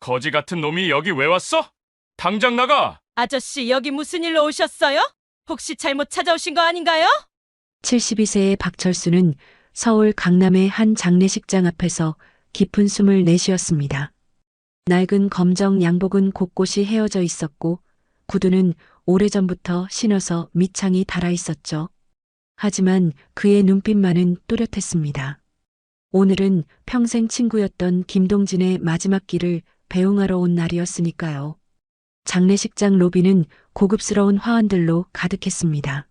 거지 같은 놈이 여기 왜 왔어? 당장 나가! 아저씨, 여기 무슨 일로 오셨어요? 혹시 잘못 찾아오신 거 아닌가요? 72세의 박철수는 서울 강남의 한 장례식장 앞에서 깊은 숨을 내쉬었습니다. 낡은 검정 양복은 곳곳이 헤어져 있었고 구두는 오래전부터 신어서 밑창이 닳아 있었죠. 하지만 그의 눈빛만은 또렷했습니다. 오늘은 평생 친구였던 김동진의 마지막 길을 배웅하러 온 날이었으니까요. 장례식장 로비는 고급스러운 화환들로 가득했습니다.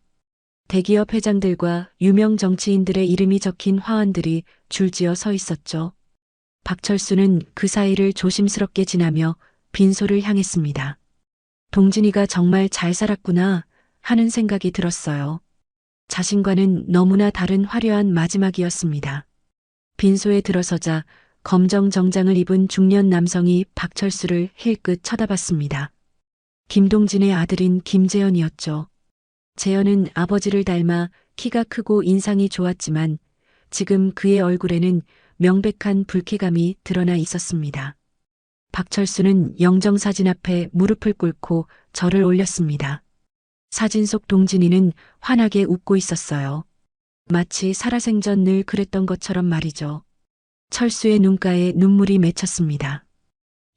대기업 회장들과 유명 정치인들의 이름이 적힌 화환들이 줄지어 서 있었죠. 박철수는 그 사이를 조심스럽게 지나며 빈소를 향했습니다. 동진이가 정말 잘 살았구나 하는 생각이 들었어요. 자신과는 너무나 다른 화려한 마지막이었습니다. 빈소에 들어서자 검정 정장을 입은 중년 남성이 박철수를 힐끗 쳐다봤습니다. 김동진의 아들인 김재현이었죠. 재현은 아버지를 닮아 키가 크고 인상이 좋았지만 지금 그의 얼굴에는 명백한 불쾌감이 드러나 있었습니다. 박철수는 영정사진 앞에 무릎을 꿇고 절을 올렸습니다. 사진 속 동진이는 환하게 웃고 있었어요. 마치 살아생전 늘 그랬던 것처럼 말이죠. 철수의 눈가에 눈물이 맺혔습니다.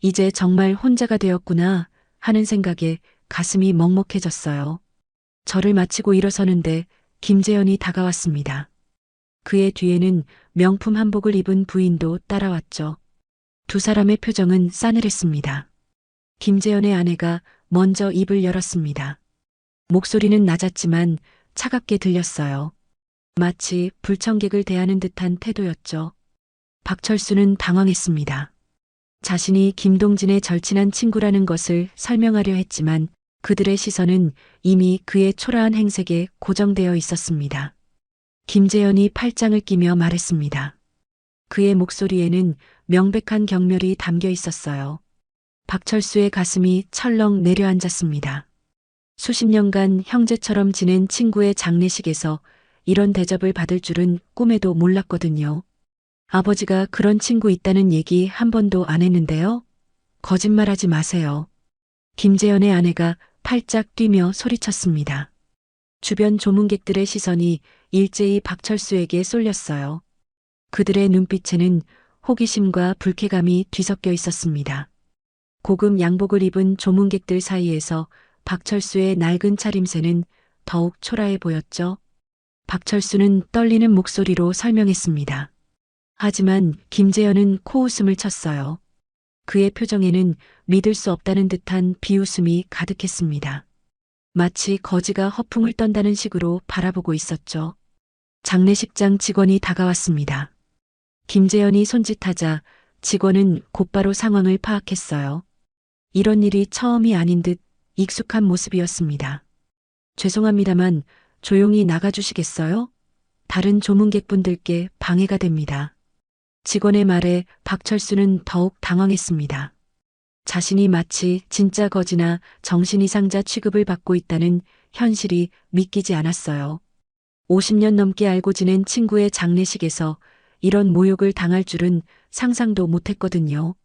이제 정말 혼자가 되었구나 하는 생각에 가슴이 먹먹해졌어요. 절을 마치고 일어서는데 김재현이 다가왔습니다. 그의 뒤에는 명품 한복을 입은 부인도 따라왔죠. 두 사람의 표정은 싸늘했습니다. 김재현의 아내가 먼저 입을 열었습니다. 목소리는 낮았지만 차갑게 들렸어요. 마치 불청객을 대하는 듯한 태도였죠. 박철수는 당황했습니다. 자신이 김동진의 절친한 친구라는 것을 설명하려 했지만 그들의 시선은 이미 그의 초라한 행색에 고정되어 있었습니다. 김재현이 팔짱을 끼며 말했습니다. 그의 목소리에는 명백한 경멸이 담겨 있었어요. 박철수의 가슴이 철렁 내려앉았습니다. 수십 년간 형제처럼 지낸 친구의 장례식에서 이런 대접을 받을 줄은 꿈에도 몰랐거든요. 아버지가 그런 친구 있다는 얘기 한 번도 안 했는데요. 거짓말하지 마세요. 김재현의 아내가 팔짝 뛰며 소리쳤습니다. 주변 조문객들의 시선이 일제히 박철수에게 쏠렸어요. 그들의 눈빛에는 호기심과 불쾌감이 뒤섞여 있었습니다. 고급 양복을 입은 조문객들 사이에서 박철수의 낡은 차림새는 더욱 초라해 보였죠. 박철수는 떨리는 목소리로 설명했습니다. 하지만 김재현은 코웃음을 쳤어요. 그의 표정에는 믿을 수 없다는 듯한 비웃음이 가득했습니다. 마치 거지가 허풍을 떤다는 식으로 바라보고 있었죠. 장례식장 직원이 다가왔습니다. 김재현이 손짓하자 직원은 곧바로 상황을 파악했어요. 이런 일이 처음이 아닌 듯 익숙한 모습이었습니다. 죄송합니다만 조용히 나가주시겠어요? 다른 조문객분들께 방해가 됩니다. 직원의 말에 박철수는 더욱 당황했습니다. 자신이 마치 진짜 거지나 정신이상자 취급을 받고 있다는 현실이 믿기지 않았어요. 50년 넘게 알고 지낸 친구의 장례식에서 이런 모욕을 당할 줄은 상상도 못했거든요.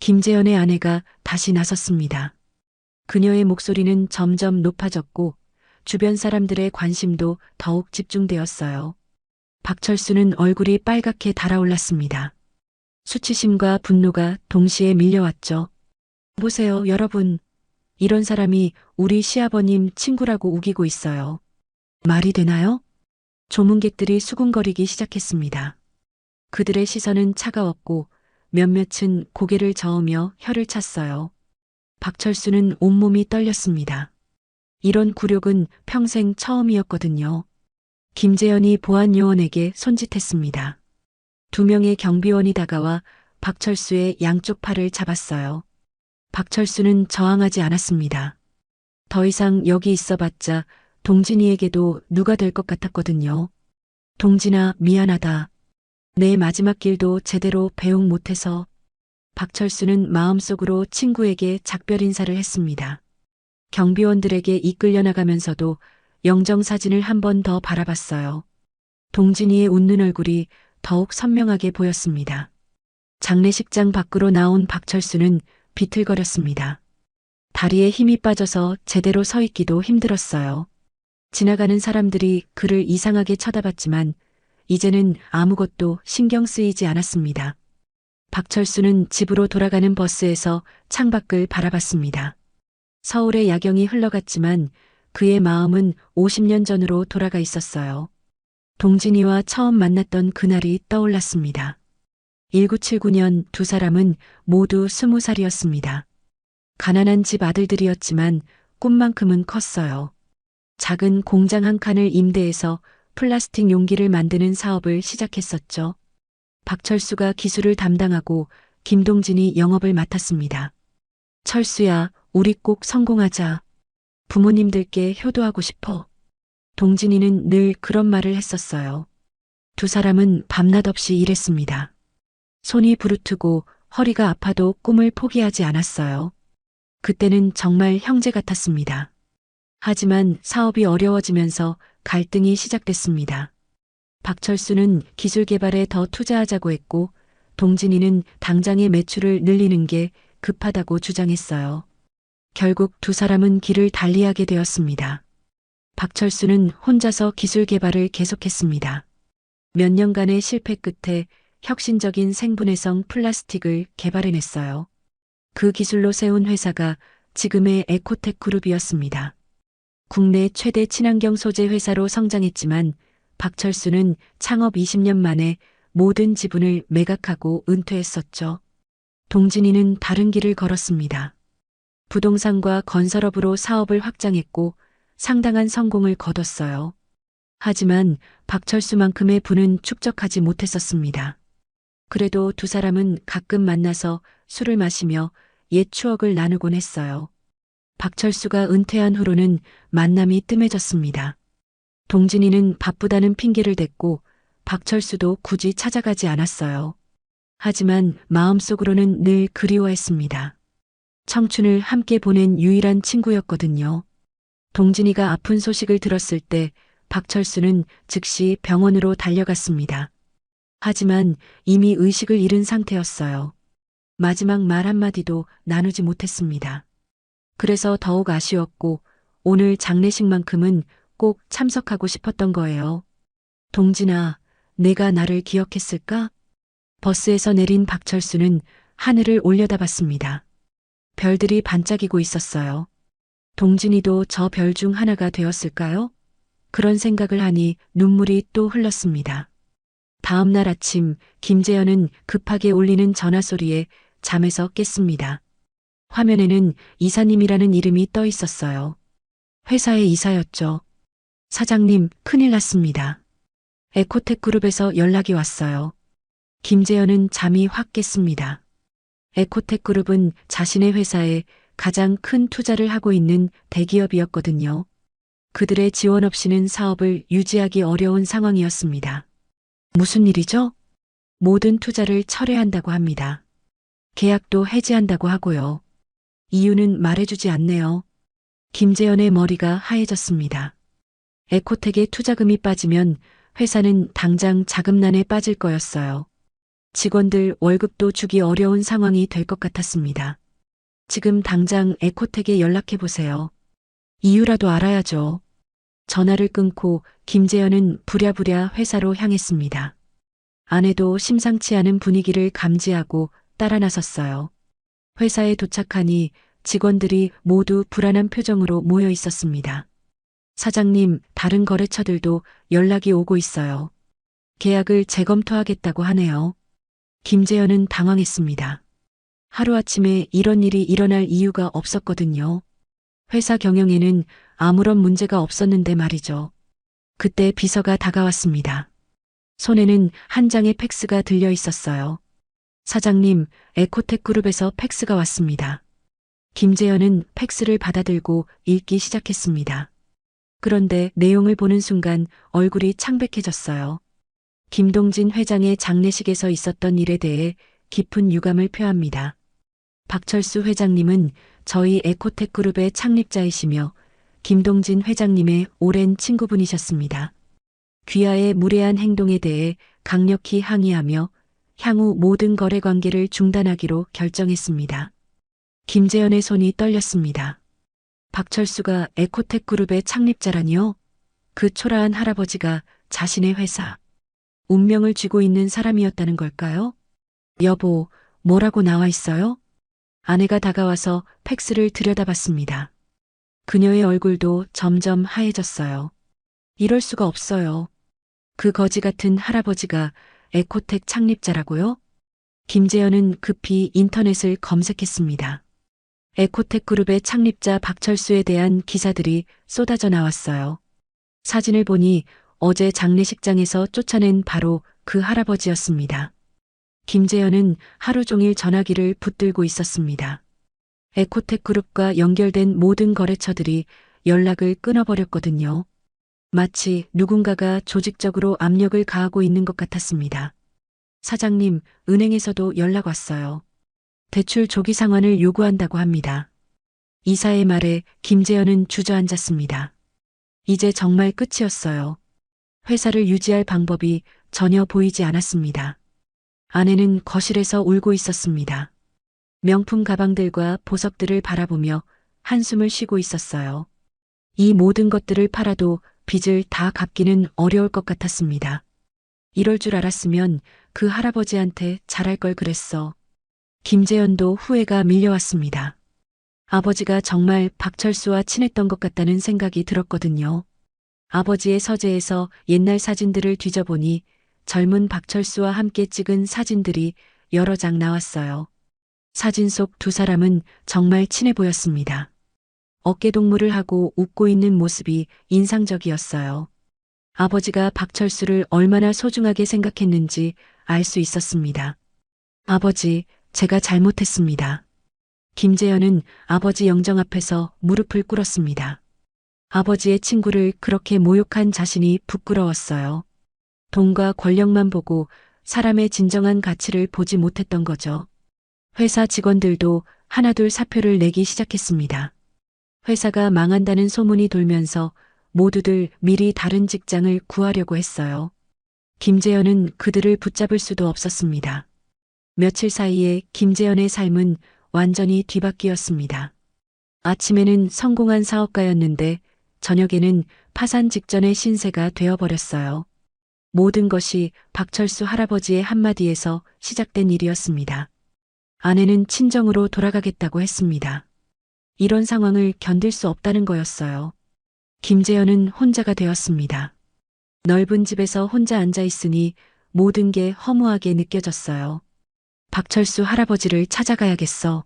김재현의 아내가 다시 나섰습니다. 그녀의 목소리는 점점 높아졌고 주변 사람들의 관심도 더욱 집중되었어요. 박철수는 얼굴이 빨갛게 달아올랐습니다. 수치심과 분노가 동시에 밀려왔죠. 보세요, 여러분. 이런 사람이 우리 시아버님 친구라고 우기고 있어요. 말이 되나요? 조문객들이 수군거리기 시작했습니다. 그들의 시선은 차가웠고 몇몇은 고개를 저으며 혀를 찼어요. 박철수는 온몸이 떨렸습니다. 이런 굴욕은 평생 처음이었거든요. 김재현이 보안요원에게 손짓했습니다. 2명의 경비원이 다가와 박철수의 양쪽 팔을 잡았어요. 박철수는 저항하지 않았습니다. 더 이상 여기 있어봤자 동진이에게도 누가 될 것 같았거든요. 동진아, 미안하다. 내 마지막 길도 제대로 배웅 못해서. 박철수는 마음속으로 친구에게 작별 인사를 했습니다. 경비원들에게 이끌려 나가면서도 영정사진을 한 번 더 바라봤어요. 동진이의 웃는 얼굴이 더욱 선명하게 보였습니다. 장례식장 밖으로 나온 박철수는 비틀거렸습니다. 다리에 힘이 빠져서 제대로 서 있기도 힘들었어요. 지나가는 사람들이 그를 이상하게 쳐다봤지만 이제는 아무것도 신경 쓰이지 않았습니다. 박철수는 집으로 돌아가는 버스에서 창밖을 바라봤습니다. 서울의 야경이 흘러갔지만 그의 마음은 50년 전으로 돌아가 있었어요. 동진이와 처음 만났던 그날이 떠올랐습니다. 1979년 두 사람은 모두 20살이었습니다. 가난한 집 아들들이었지만 꿈만큼은 컸어요. 작은 공장 한 칸을 임대해서 플라스틱 용기를 만드는 사업을 시작했었죠. 박철수가 기술을 담당하고 김동진이 영업을 맡았습니다. 철수야, 우리 꼭 성공하자. 부모님들께 효도하고 싶어. 동진이는 늘 그런 말을 했었어요. 두 사람은 밤낮 없이 일했습니다. 손이 부르트고 허리가 아파도 꿈을 포기하지 않았어요. 그때는 정말 형제 같았습니다. 하지만 사업이 어려워지면서 갈등이 시작됐습니다. 박철수는 기술 개발에 더 투자하자고 했고 동진이는 당장의 매출을 늘리는 게 급하다고 주장했어요. 결국 두 사람은 길을 달리하게 되었습니다. 박철수는 혼자서 기술 개발을 계속했습니다. 몇 년간의 실패 끝에 혁신적인 생분해성 플라스틱을 개발해냈어요. 그 기술로 세운 회사가 지금의 에코텍 그룹이었습니다. 국내 최대 친환경 소재 회사로 성장했지만 박철수는 창업 20년 만에 모든 지분을 매각하고 은퇴했었죠. 동진이는 다른 길을 걸었습니다. 부동산과 건설업으로 사업을 확장했고 상당한 성공을 거뒀어요. 하지만 박철수만큼의 부는 축적하지 못했었습니다. 그래도 두 사람은 가끔 만나서 술을 마시며 옛 추억을 나누곤 했어요. 박철수가 은퇴한 후로는 만남이 뜸해졌습니다. 동진이는 바쁘다는 핑계를 댔고 박철수도 굳이 찾아가지 않았어요. 하지만 마음속으로는 늘 그리워했습니다. 청춘을 함께 보낸 유일한 친구였거든요. 동진이가 아픈 소식을 들었을 때 박철수는 즉시 병원으로 달려갔습니다. 하지만 이미 의식을 잃은 상태였어요. 마지막 말 한마디도 나누지 못했습니다. 그래서 더욱 아쉬웠고 오늘 장례식만큼은 꼭 참석하고 싶었던 거예요. 동진아, 내가 나를 기억했을까? 버스에서 내린 박철수는 하늘을 올려다봤습니다. 별들이 반짝이고 있었어요. 동진이도 저 별 중 하나가 되었을까요? 그런 생각을 하니 눈물이 또 흘렀습니다. 다음 날 아침 김재현은 급하게 울리는 전화 소리에 잠에서 깼습니다. 화면에는 이사님이라는 이름이 떠 있었어요. 회사의 이사였죠. 사장님, 큰일 났습니다. 에코텍 그룹에서 연락이 왔어요. 김재현은 잠이 확 깼습니다. 에코텍 그룹은 자신의 회사에 가장 큰 투자를 하고 있는 대기업이었거든요. 그들의 지원 없이는 사업을 유지하기 어려운 상황이었습니다. 무슨 일이죠? 모든 투자를 철회한다고 합니다. 계약도 해지한다고 하고요. 이유는 말해주지 않네요. 김재현의 머리가 하얘졌습니다. 에코텍에 투자금이 빠지면 회사는 당장 자금난에 빠질 거였어요. 직원들 월급도 주기 어려운 상황이 될 것 같았습니다. 지금 당장 에코텍에 연락해보세요. 이유라도 알아야죠. 전화를 끊고 김재현은 부랴부랴 회사로 향했습니다. 아내도 심상치 않은 분위기를 감지하고 따라 나섰어요. 회사에 도착하니 직원들이 모두 불안한 표정으로 모여 있었습니다. 사장님, 다른 거래처들도 연락이 오고 있어요. 계약을 재검토하겠다고 하네요. 김재현은 당황했습니다. 하루아침에 이런 일이 일어날 이유가 없었거든요. 회사 경영에는 아무런 문제가 없었는데 말이죠. 그때 비서가 다가왔습니다. 손에는 한 장의 팩스가 들려 있었어요. 사장님, 에코텍 그룹에서 팩스가 왔습니다. 김재현은 팩스를 받아들고 읽기 시작했습니다. 그런데 내용을 보는 순간 얼굴이 창백해졌어요. 김동진 회장의 장례식에서 있었던 일에 대해 깊은 유감을 표합니다. 박철수 회장님은 저희 에코텍 그룹의 창립자이시며 김동진 회장님의 오랜 친구분이셨습니다. 귀하의 무례한 행동에 대해 강력히 항의하며 향후 모든 거래 관계를 중단하기로 결정했습니다. 김재현의 손이 떨렸습니다. 박철수가 에코텍 그룹의 창립자라니요? 그 초라한 할아버지가 자신의 회사, 운명을 쥐고 있는 사람이었다는 걸까요? 여보, 뭐라고 나와 있어요? 아내가 다가와서 팩스를 들여다봤습니다. 그녀의 얼굴도 점점 하얘졌어요. 이럴 수가 없어요. 그 거지 같은 할아버지가 에코텍 창립자라고요? 김재현은 급히 인터넷을 검색했습니다. 에코텍 그룹의 창립자 박철수에 대한 기사들이 쏟아져 나왔어요. 사진을 보니 어제 장례식장에서 쫓아낸 바로 그 할아버지였습니다. 김재현은 하루 종일 전화기를 붙들고 있었습니다. 에코텍 그룹과 연결된 모든 거래처들이 연락을 끊어버렸거든요. 마치 누군가가 조직적으로 압력을 가하고 있는 것 같았습니다. 사장님, 은행에서도 연락 왔어요. 대출 조기 상환을 요구한다고 합니다. 이사의 말에 김재현은 주저앉았습니다. 이제 정말 끝이었어요. 회사를 유지할 방법이 전혀 보이지 않았습니다. 아내는 거실에서 울고 있었습니다. 명품 가방들과 보석들을 바라보며 한숨을 쉬고 있었어요. 이 모든 것들을 팔아도 빚을 다 갚기는 어려울 것 같았습니다. 이럴 줄 알았으면 그 할아버지한테 잘할 걸 그랬어. 김재현도 후회가 밀려왔습니다. 아버지가 정말 박철수와 친했던 것 같다는 생각이 들었거든요. 아버지의 서재에서 옛날 사진들을 뒤져보니 젊은 박철수와 함께 찍은 사진들이 여러 장 나왔어요. 사진 속 두 사람은 정말 친해 보였습니다. 어깨동무를 하고 웃고 있는 모습이 인상적이었어요. 아버지가 박철수를 얼마나 소중하게 생각했는지 알 수 있었습니다. 아버지, 제가 잘못했습니다. 김재현은 아버지 영정 앞에서 무릎을 꿇었습니다. 아버지의 친구를 그렇게 모욕한 자신이 부끄러웠어요. 돈과 권력만 보고 사람의 진정한 가치를 보지 못했던 거죠. 회사 직원들도 하나둘 사표를 내기 시작했습니다. 회사가 망한다는 소문이 돌면서 모두들 미리 다른 직장을 구하려고 했어요. 김재현은 그들을 붙잡을 수도 없었습니다. 며칠 사이에 김재현의 삶은 완전히 뒤바뀌었습니다. 아침에는 성공한 사업가였는데 저녁에는 파산 직전의 신세가 되어버렸어요. 모든 것이 박철수 할아버지의 한마디에서 시작된 일이었습니다. 아내는 친정으로 돌아가겠다고 했습니다. 이런 상황을 견딜 수 없다는 거였어요. 김재현은 혼자가 되었습니다. 넓은 집에서 혼자 앉아 있으니 모든 게 허무하게 느껴졌어요. 박철수 할아버지를 찾아가야겠어.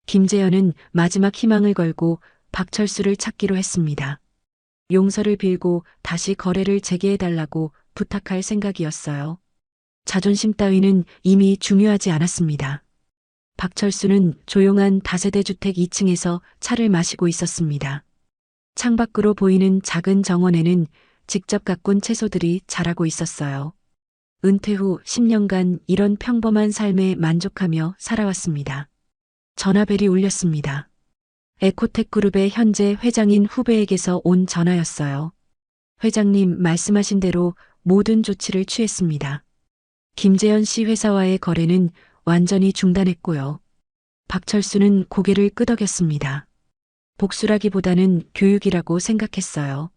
김재현은 마지막 희망을 걸고 박철수를 찾기로 했습니다. 용서를 빌고 다시 거래를 재개해달라고 부탁할 생각이었어요. 자존심 따위는 이미 중요하지 않았습니다. 박철수는 조용한 다세대 주택 2층에서 차를 마시고 있었습니다. 창밖으로 보이는 작은 정원에는 직접 가꾼 채소들이 자라고 있었어요. 은퇴 후 10년간 이런 평범한 삶에 만족하며 살아왔습니다. 전화벨이 울렸습니다. 에코텍 그룹의 현재 회장인 후배에게서 온 전화였어요. 회장님 말씀하신 대로 모든 조치를 취했습니다. 김재현 씨 회사와의 거래는 완전히 중단했고요. 박철수는 고개를 끄덕였습니다. 복수라기보다는 교육이라고 생각했어요.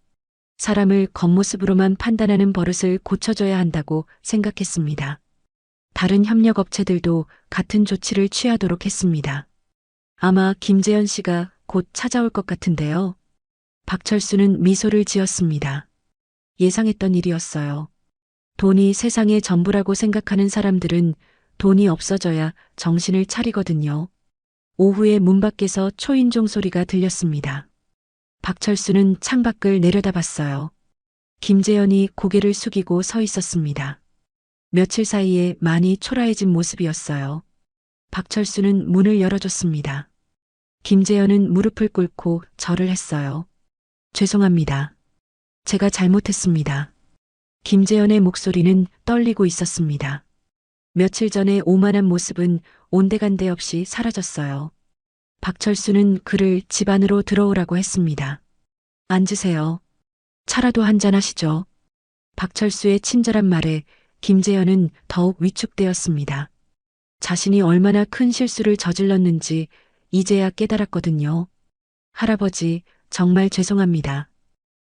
사람을 겉모습으로만 판단하는 버릇을 고쳐줘야 한다고 생각했습니다. 다른 협력업체들도 같은 조치를 취하도록 했습니다. 아마 김재현 씨가 곧 찾아올 것 같은데요. 박철수는 미소를 지었습니다. 예상했던 일이었어요. 돈이 세상의 전부라고 생각하는 사람들은 돈이 없어져야 정신을 차리거든요. 오후에 문 밖에서 초인종 소리가 들렸습니다. 박철수는 창밖을 내려다봤어요. 김재현이 고개를 숙이고 서 있었습니다. 며칠 사이에 많이 초라해진 모습이었어요. 박철수는 문을 열어줬습니다. 김재현은 무릎을 꿇고 절을 했어요. 죄송합니다. 제가 잘못했습니다. 김재현의 목소리는 떨리고 있었습니다. 며칠 전의 오만한 모습은 온데간데 없이 사라졌어요. 박철수는 그를 집 안으로 들어오라고 했습니다. 앉으세요. 차라도 한잔 하시죠. 박철수의 친절한 말에 김재현은 더욱 위축되었습니다. 자신이 얼마나 큰 실수를 저질렀는지 이제야 깨달았거든요. 할아버지, 정말 죄송합니다.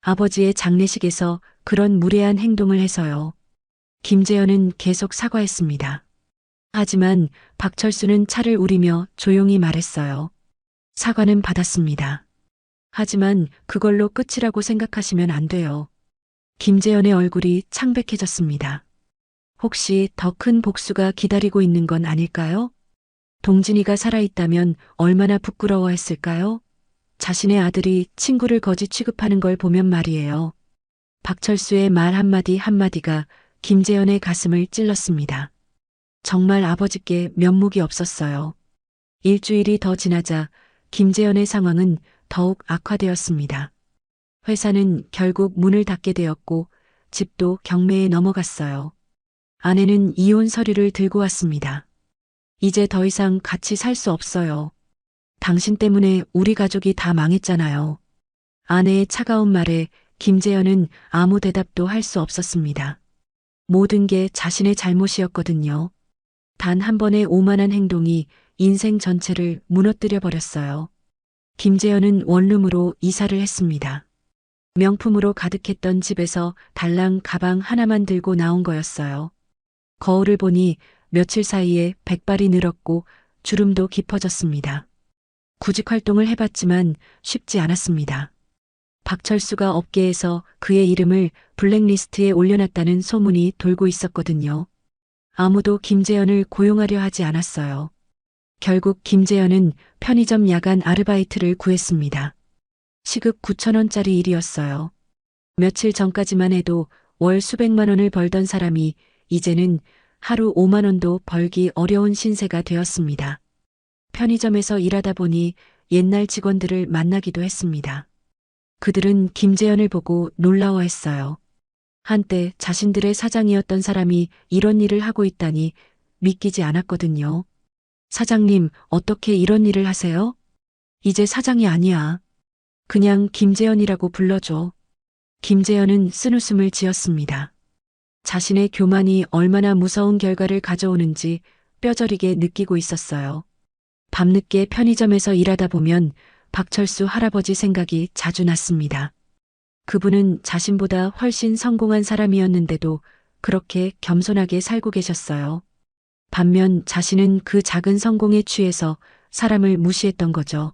아버지의 장례식에서 그런 무례한 행동을 해서요. 김재현은 계속 사과했습니다. 하지만 박철수는 차를 우리며 조용히 말했어요. 사과는 받았습니다. 하지만 그걸로 끝이라고 생각하시면 안 돼요. 김재현의 얼굴이 창백해졌습니다. 혹시 더 큰 복수가 기다리고 있는 건 아닐까요? 동진이가 살아있다면 얼마나 부끄러워했을까요? 자신의 아들이 친구를 거지 취급하는 걸 보면 말이에요. 박철수의 말 한마디 한마디가 김재현의 가슴을 찔렀습니다. 정말 아버지께 면목이 없었어요. 일주일이 더 지나자 김재현의 상황은 더욱 악화되었습니다. 회사는 결국 문을 닫게 되었고 집도 경매에 넘어갔어요. 아내는 이혼 서류를 들고 왔습니다. 이제 더 이상 같이 살 수 없어요. 당신 때문에 우리 가족이 다 망했잖아요. 아내의 차가운 말에 김재현은 아무 대답도 할 수 없었습니다. 모든 게 자신의 잘못이었거든요. 단 한 번의 오만한 행동이 인생 전체를 무너뜨려 버렸어요. 김재현은 원룸으로 이사를 했습니다. 명품으로 가득했던 집에서 달랑 가방 하나만 들고 나온 거였어요. 거울을 보니 며칠 사이에 백발이 늘었고 주름도 깊어졌습니다. 구직 활동을 해봤지만 쉽지 않았습니다. 박철수가 업계에서 그의 이름을 블랙리스트에 올려놨다는 소문이 돌고 있었거든요. 아무도 김재현을 고용하려 하지 않았어요. 결국 김재현은 편의점 야간 아르바이트를 구했습니다. 시급 9,000원짜리 일이었어요. 며칠 전까지만 해도 월 수백만 원을 벌던 사람이 이제는 하루 5만 원도 벌기 어려운 신세가 되었습니다. 편의점에서 일하다 보니 옛날 직원들을 만나기도 했습니다. 그들은 김재현을 보고 놀라워했어요. 한때 자신들의 사장이었던 사람이 이런 일을 하고 있다니 믿기지 않았거든요. 사장님, 어떻게 이런 일을 하세요? 이제 사장이 아니야. 그냥 김재현이라고 불러줘. 김재현은 쓴웃음을 지었습니다. 자신의 교만이 얼마나 무서운 결과를 가져오는지 뼈저리게 느끼고 있었어요. 밤늦게 편의점에서 일하다 보면 박철수 할아버지 생각이 자주 났습니다. 그분은 자신보다 훨씬 성공한 사람이었는데도 그렇게 겸손하게 살고 계셨어요. 반면 자신은 그 작은 성공에 취해서 사람을 무시했던 거죠.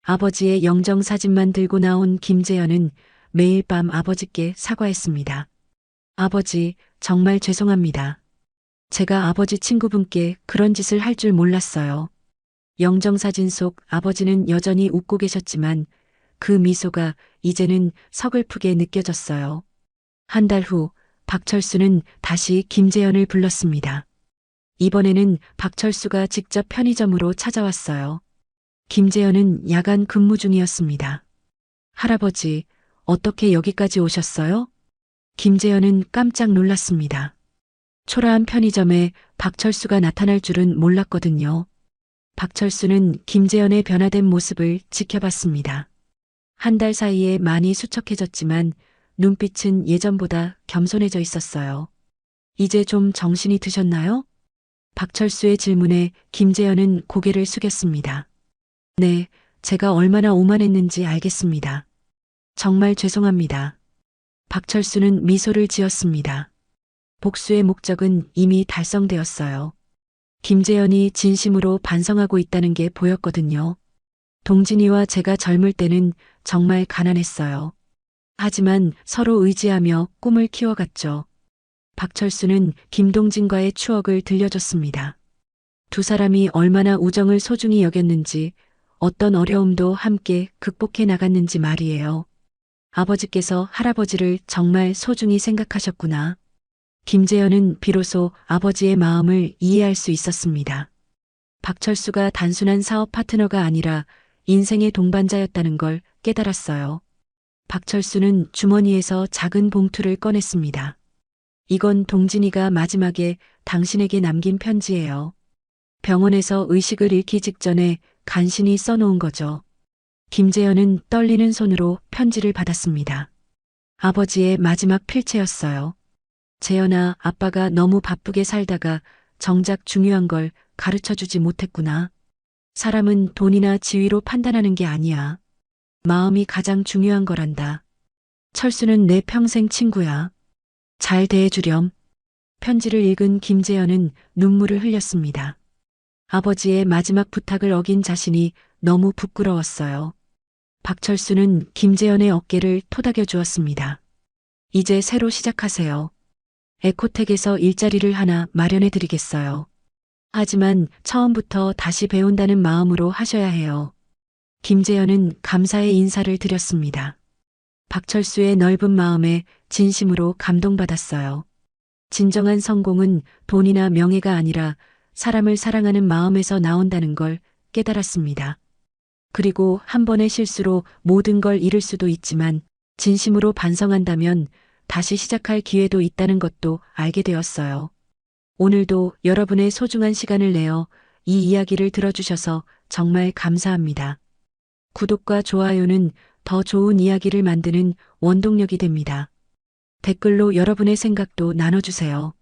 아버지의 영정 사진만 들고 나온 김재현은 매일 밤 아버지께 사과했습니다. 아버지, 정말 죄송합니다. 제가 아버지 친구분께 그런 짓을 할 줄 몰랐어요. 영정사진 속 아버지는 여전히 웃고 계셨지만 그 미소가 이제는 서글프게 느껴졌어요. 한 달 후 박철수는 다시 김재현을 불렀습니다. 이번에는 박철수가 직접 편의점으로 찾아왔어요. 김재현은 야간 근무 중이었습니다. 할아버지, 어떻게 여기까지 오셨어요? 김재현은 깜짝 놀랐습니다. 초라한 편의점에 박철수가 나타날 줄은 몰랐거든요. 박철수는 김재현의 변화된 모습을 지켜봤습니다. 한 달 사이에 많이 수척해졌지만 눈빛은 예전보다 겸손해져 있었어요. 이제 좀 정신이 드셨나요? 박철수의 질문에 김재현은 고개를 숙였습니다. 네, 제가 얼마나 오만했는지 알겠습니다. 정말 죄송합니다. 박철수는 미소를 지었습니다. 복수의 목적은 이미 달성되었어요. 김재현이 진심으로 반성하고 있다는 게 보였거든요. 동진이와 제가 젊을 때는 정말 가난했어요. 하지만 서로 의지하며 꿈을 키워갔죠. 박철수는 김동진과의 추억을 들려줬습니다. 두 사람이 얼마나 우정을 소중히 여겼는지, 어떤 어려움도 함께 극복해 나갔는지 말이에요. 아버지께서 할아버지를 정말 소중히 생각하셨구나. 김재현은 비로소 아버지의 마음을 이해할 수 있었습니다. 박철수가 단순한 사업 파트너가 아니라 인생의 동반자였다는 걸 깨달았어요. 박철수는 주머니에서 작은 봉투를 꺼냈습니다. 이건 동진이가 마지막에 당신에게 남긴 편지예요. 병원에서 의식을 잃기 직전에 간신히 써놓은 거죠. 김재현은 떨리는 손으로 편지를 받았습니다. 아버지의 마지막 필체였어요. 재현아, 아빠가 너무 바쁘게 살다가 정작 중요한 걸 가르쳐주지 못했구나. 사람은 돈이나 지위로 판단하는 게 아니야. 마음이 가장 중요한 거란다. 철수는 내 평생 친구야. 잘 대해주렴. 편지를 읽은 김재현은 눈물을 흘렸습니다. 아버지의 마지막 부탁을 어긴 자신이 너무 부끄러웠어요. 박철수는 김재현의 어깨를 토닥여 주었습니다. 이제 새로 시작하세요. 에코텍에서 일자리를 하나 마련해 드리겠어요. 하지만 처음부터 다시 배운다는 마음으로 하셔야 해요. 김재현은 감사의 인사를 드렸습니다. 박철수의 넓은 마음에 진심으로 감동받았어요. 진정한 성공은 돈이나 명예가 아니라 사람을 사랑하는 마음에서 나온다는 걸 깨달았습니다. 그리고 한 번의 실수로 모든 걸 잃을 수도 있지만 진심으로 반성한다면 다시 시작할 기회도 있다는 것도 알게 되었어요. 오늘도 여러분의 소중한 시간을 내어 이 이야기를 들어주셔서 정말 감사합니다. 구독과 좋아요는 더 좋은 이야기를 만드는 원동력이 됩니다. 댓글로 여러분의 생각도 나눠주세요.